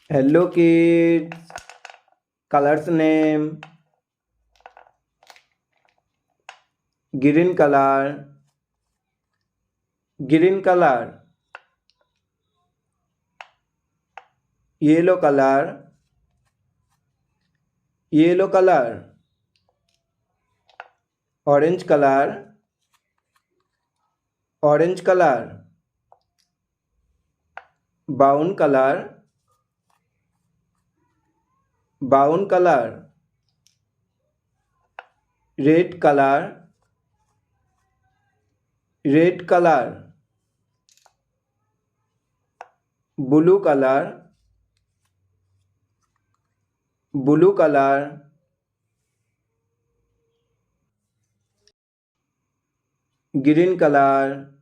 Hello kids. Colors name. Green color. Green color. Yellow color. Yellow color. Orange color. Orange color. Brown color. Brown color. Red color. Red color. Blue color. Blue color. Green color.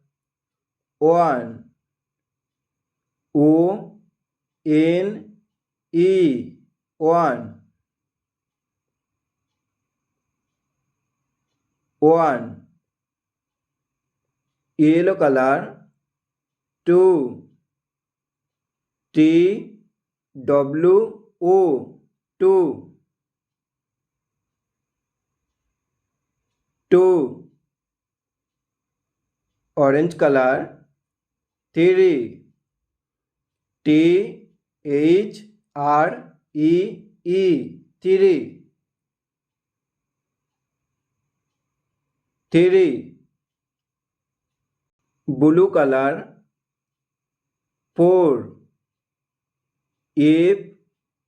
One. O N E. One. One. Yellow color. Two. T W O. Two. Two. Orange color. Three. T H R E E. Three. Three. Blue color. Four. F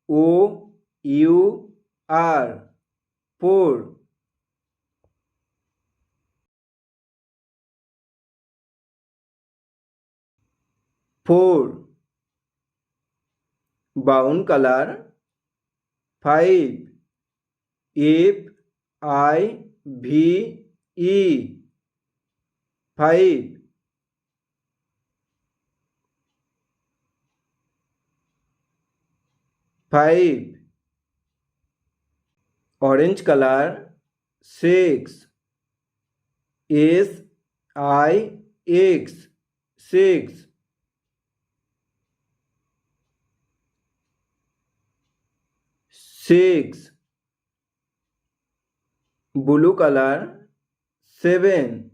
O U R. Four. Four. Brown color. Five. F I V E. Five. Five. Orange color. Six. S I X. Six. Six. Blue color. Seven.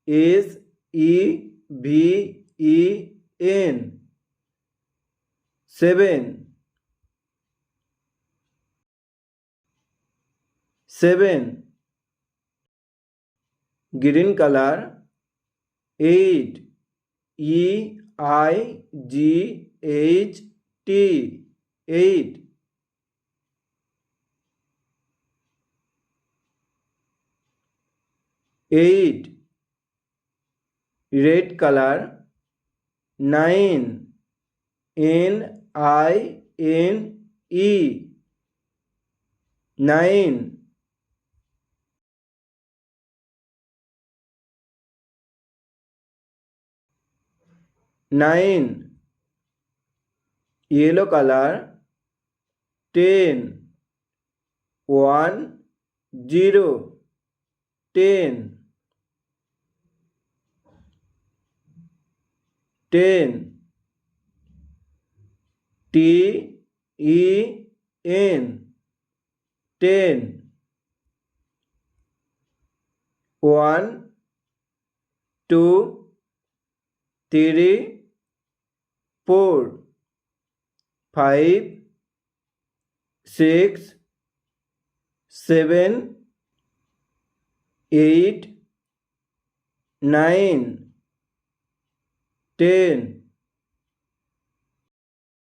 S E V E N. Seven. Seven. Green color. Eight. E I G H T. Eight. Eight. Red color. Nine. N I N E. Nine. Nine. Yellow color. 10. 1 0. 10. 10. T E N. 10. 1 2 3 4 5 6 7 8 9 10